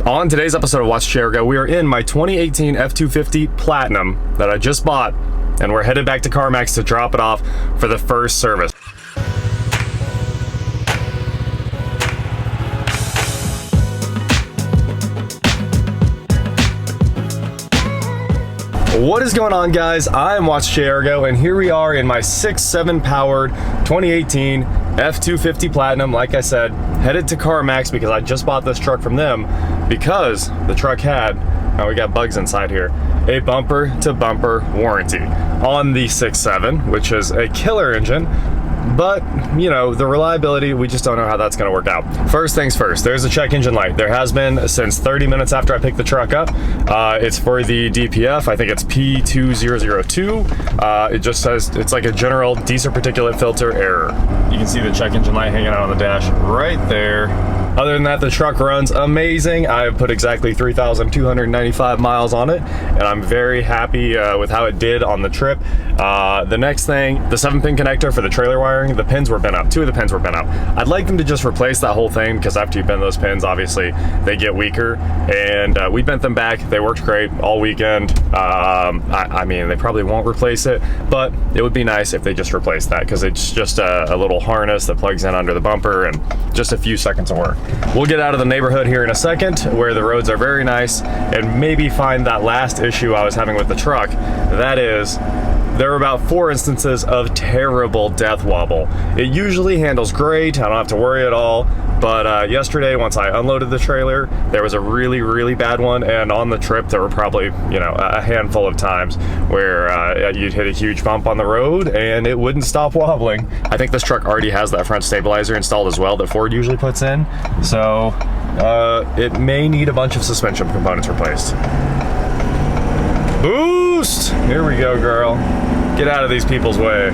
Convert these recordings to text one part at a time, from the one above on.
On today's episode of Watch Chair Go, we are in my 2018 F-250 Platinum that I just bought, and we're headed back to CarMax to drop it off for the first service. What is going on, guys? I'm Watch Chair Go, and here we are in my 6.7 powered 2018 F-250 Platinum. Like I said, headed to CarMax because I just bought this truck from them because the truck had, we got bugs inside here, a bumper to bumper warranty on the 6.7, which is a killer engine. But, you know, the reliability, we just don't know how that's going to work out. First things first, there's a check engine light. There has been since 30 minutes after I picked the truck up. It's for the DPF. I think it's P2002. It just says it's like a general diesel particulate filter error. You can see the check engine light hanging out on the dash right there. Other than that, the truck runs amazing. I've put exactly 3,295 miles on it, and I'm very happy with how it did on the trip. The next thing, the 7-pin connector for the trailer wiring, the pins were bent up. 2 of the pins were bent up. I'd like them to just replace that whole thing because after you bend those pins, obviously they get weaker. And we bent them back. They worked great all weekend. I mean, they probably won't replace it, but it would be nice if they just replaced that because it's just a little harness that plugs in under the bumper and just a few seconds of work. We'll get out of the neighborhood here in a second where the roads are very nice and maybe find that last issue I was having with the truck. That is, there were about 4 instances of terrible death wobble. It usually handles great, I don't have to worry at all, but yesterday once I unloaded the trailer, there was a really bad one, and on the trip there were probably, you know, a handful of times where you'd hit a huge bump on the road and it wouldn't stop wobbling. I think this truck already has that front stabilizer installed as well that Ford usually puts in, so it may need a bunch of suspension components replaced. Boost! Here we go, girl. Get out of these people's way.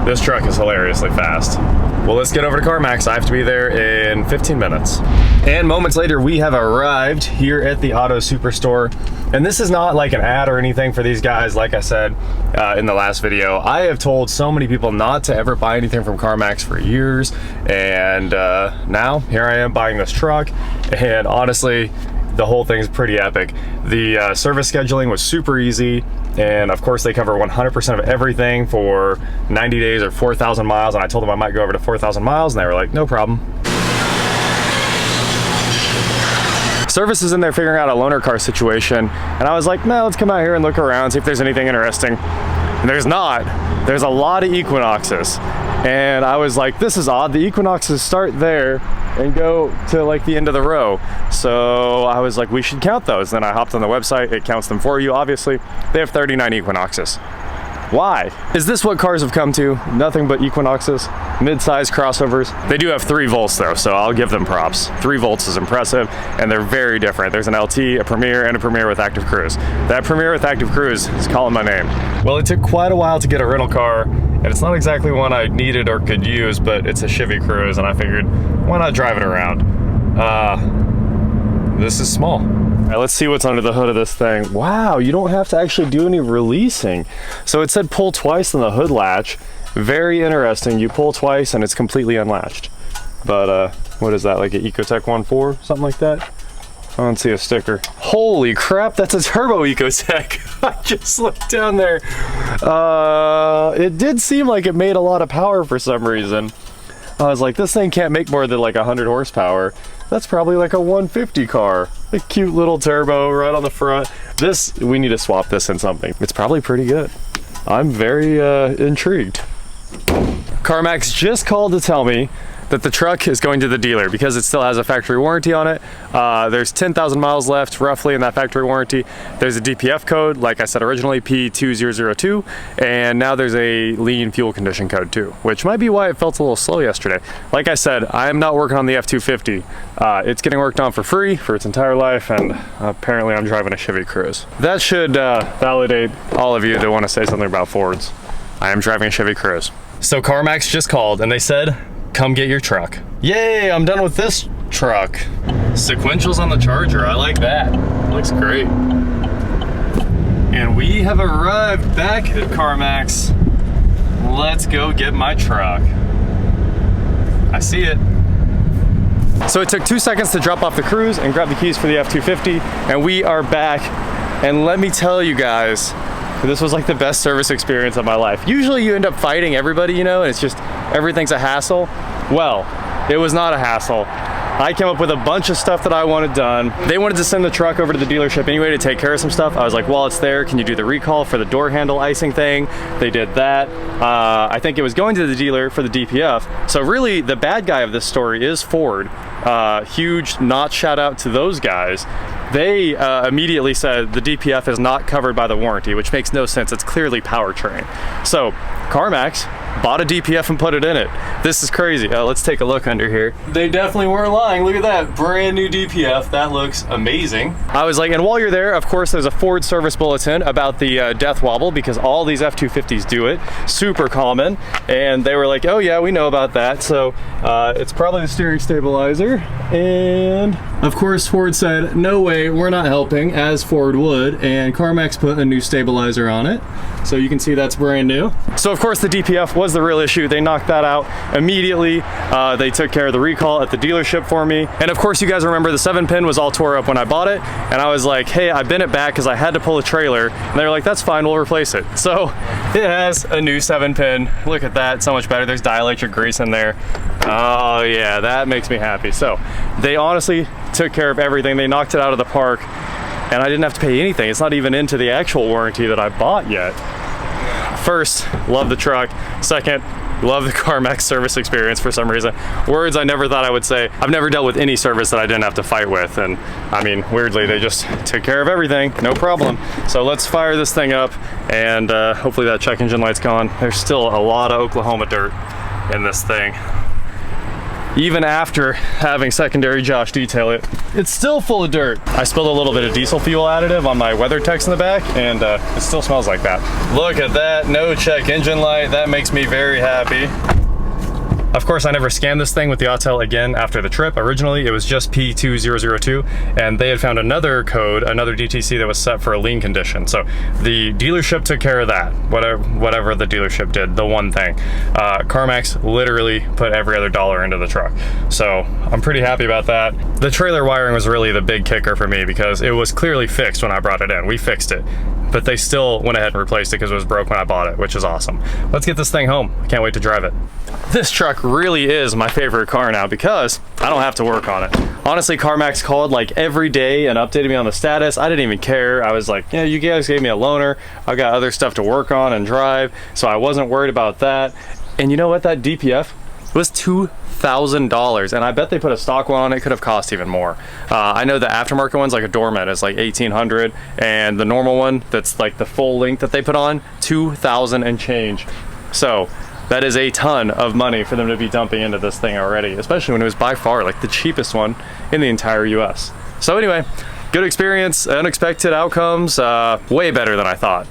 This truck is hilariously fast. Well, let's get over to CarMax. I have to be there in 15 minutes. And moments later, we have arrived here at the Auto Superstore. And this is not like an ad or anything for these guys. Like I said in the last video, I have told so many people not to ever buy anything from CarMax for years. And now, here I am buying this truck. And honestly, the whole thing's pretty epic. The service scheduling was super easy. And of course they cover 100% of everything for 90 days or 4,000 miles. And I told them I might go over to 4,000 miles and they were like, no problem. Service is in there figuring out a loaner car situation. And I was like, no, let's come out here and look around, see if there's anything interesting. And there's not. There's a lot of Equinoxes. And I was like, this is odd. The Equinoxes start there and go to like the end of the row. So I was like, we should count those. Then I hopped on the website, it counts them for you, obviously. They have 39 Equinoxes. Why? Is this what cars have come to? Nothing but Equinoxes, mid-size crossovers. They do have 3 volts though, so I'll give them props. 3 volts is impressive, and they're very different. There's an LT, a Premier, and a Premier with Active Cruise. That Premier with Active Cruise is calling my name. Well, it took quite a while to get a rental car, and it's not exactly one I needed or could use, but it's a Chevy Cruise, and I figured, why not drive it around? This is small. All right, let's see what's under the hood of this thing. Wow, you don't have to actually do any releasing. So it said pull twice on the hood latch. Very interesting. You pull twice and it's completely unlatched. But what is that, like an Ecotech 1.4, something like that? I don't see a sticker. Holy crap, that's a turbo Ecotech. I just looked down there. It did seem like it made a lot of power for some reason. I was like, this thing can't make more than like 100 horsepower. That's probably like a 150 car. A cute little turbo right on the front. This, we need to swap this in something. It's probably pretty good. I'm very intrigued. CarMax just called to tell me that the truck is going to the dealer because it still has a factory warranty on it. There's 10,000 miles left roughly in that factory warranty. There's a DPF code, like I said originally, P2002, and now there's a lean fuel condition code too, which might be why it felt a little slow yesterday. Like I said, I'm not working on the F-250. It's getting worked on for free for its entire life, and apparently I'm driving a Chevy Cruise. That should validate all of you that want to say something about Fords. I am driving a Chevy Cruise. So CarMax just called and they said, come get your truck. Yay, I'm done with this truck. Sequentials on the Charger, I like that. Looks great. And we have arrived back at CarMax. Let's go get my truck. see it. So it took 2 seconds to drop off the cruise and grab the keys for the F-250, and we are back. And let me tell you guys, this was like the best service experience of my life. Usually you end up fighting everybody, you know, and it's just, everything's a hassle. Well, it was not a hassle. I came up with a bunch of stuff that I wanted done. They wanted to send the truck over to the dealership anyway to take care of some stuff. I was like, while it's there, can you do the recall for the door handle icing thing? They did that. I think it was going to the dealer for the DPF. So really, the bad guy of this story is Ford. Huge not shout out to those guys. They immediately said the DPF is not covered by the warranty, which makes no sense. It's clearly powertrain. So CarMax bought a DPF and put it in it. This is crazy. Let's take a look under here. They definitely weren't lying. Look at that brand new DPF. That looks amazing. I was like, and while you're there, of course, there's a Ford service bulletin about the death wobble, because all these F-250s do it. Super common. And they were like, oh yeah, we know about that. So it's probably the steering stabilizer. And of course, Ford said, no way, we're not helping, as Ford would. And CarMax put a new stabilizer on it. So you can see that's brand new. So of course the DPF was the real issue. They knocked that out immediately. They took care of the recall at the dealership for me. And of course you guys remember the 7-pin was all tore up when I bought it. And I was like, hey, I bent it back because I had to pull a trailer. And they were like, that's fine, we'll replace it. So it has a new 7-pin. Look at that, so much better. There's dielectric grease in there. Oh yeah, that makes me happy. So they honestly took care of everything. They knocked it out of the park. And I didn't have to pay anything. It's not even into the actual warranty that I bought yet. First, love the truck. Second, love the CarMax service experience for some reason. Words I never thought I would say. I've never dealt with any service that I didn't have to fight with. And I mean, weirdly, they just took care of everything, no problem. So let's fire this thing up, and hopefully that check engine light's gone. There's still a lot of Oklahoma dirt in this thing. Even after having secondary Josh detail it, it's still full of dirt. I spilled a little bit of diesel fuel additive on my WeatherTechs in the back, and it still smells like that. Look at that, no check engine light. That makes me very happy. Of course, I never scanned this thing with the Autel again after the trip. Originally, it was just P2002, and they had found another code, another DTC that was set for a lean condition. So the dealership took care of that, whatever the dealership did, the one thing. CarMax literally put every other dollar into the truck. So I'm pretty happy about that. The trailer wiring was really the big kicker for me, because it was clearly fixed when I brought it in. We fixed it, but they still went ahead and replaced it because it was broke when I bought it, which is awesome. Let's get this thing home. I can't wait to drive it. This truck really is my favorite car now because I don't have to work on it. Honestly, CarMax called like every day and updated me on the status. I didn't even care. I was like, yeah, you guys gave me a loaner. I got other stuff to work on and drive, so I wasn't worried about that. And you know what? That DPF was $2,000, and I bet they put a stock one on it. Could have cost even more. I know the aftermarket one's like a doormat is like $1,800, and the normal one that's like the full length that they put on, $2,000 and change. So that is a ton of money for them to be dumping into this thing already, especially when it was by far like the cheapest one in the entire US. So anyway, good experience, unexpected outcomes, way better than I thought.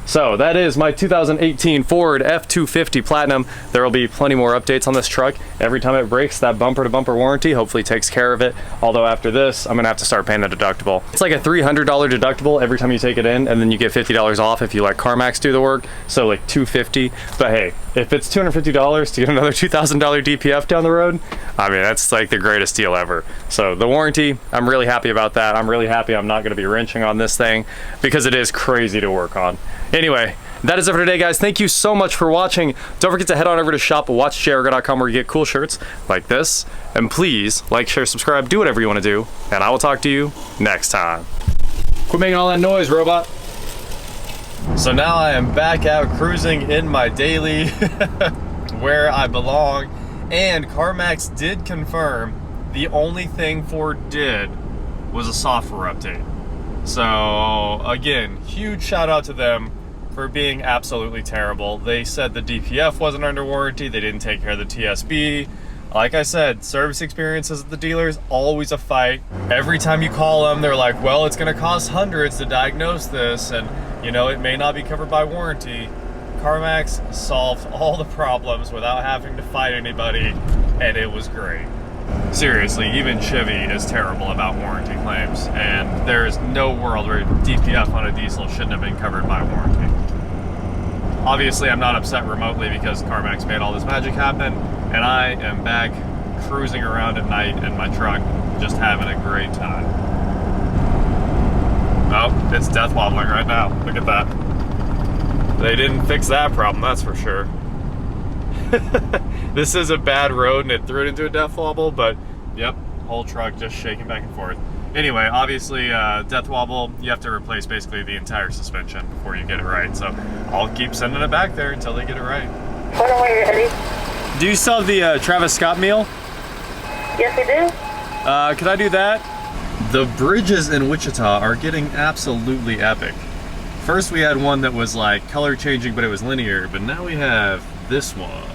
So that is my 2018 Ford F-250 Platinum. There will be plenty more updates on this truck. Every time it breaks, that bumper to bumper warranty hopefully takes care of it. Although after this, I'm gonna have to start paying the deductible. It's like a $300 deductible every time you take it in, and then you get $50 off if you let CarMax do the work. So like $250. But hey, if it's $250 to get another $2,000 DPF down the road, I mean, that's like the greatest deal ever. So the warranty, I'm really happy about that. I'm really happy I'm not gonna be wrenching on this thing because it is crazy to work on. Anyway, that is it for today, guys. Thank you so much for watching. Don't forget to head on over to shop.watchjargo.com where you get cool shirts like this. And please like, share, subscribe, do whatever you want to do. And I will talk to you next time. Quit making all that noise, robot. So now I am back out cruising in my daily where I belong. And CarMax did confirm the only thing Ford did was a software update. So again, huge shout out to them for being absolutely terrible. They said the DPF wasn't under warranty. They didn't take care of the TSB. Like I said, service experiences at the dealers, always a fight. Every time you call them, they're like, well, it's gonna cost hundreds to diagnose this, and you know, it may not be covered by warranty. CarMax solved all the problems without having to fight anybody, and it was great. Seriously, even Chevy is terrible about warranty claims, and there's no world where DPF on a diesel shouldn't have been covered by warranty. Obviously, I'm not upset remotely because CarMax made all this magic happen, and I am back cruising around at night in my truck, just having a great time. Oh, it's death wobbling right now. Look at that. They didn't fix that problem, that's for sure. This is a bad road and it threw it into a death wobble, but yep, whole truck just shaking back and forth. Anyway, obviously, death wobble, you have to replace basically the entire suspension before you get it right. So I'll keep sending it back there until they get it right. Hold on, wait, ready? Do you still have the Travis Scott meal? Yes, I do. Could I do that? The bridges in Wichita are getting absolutely epic. First we had one that was like color changing, but it was linear, but now we have this one.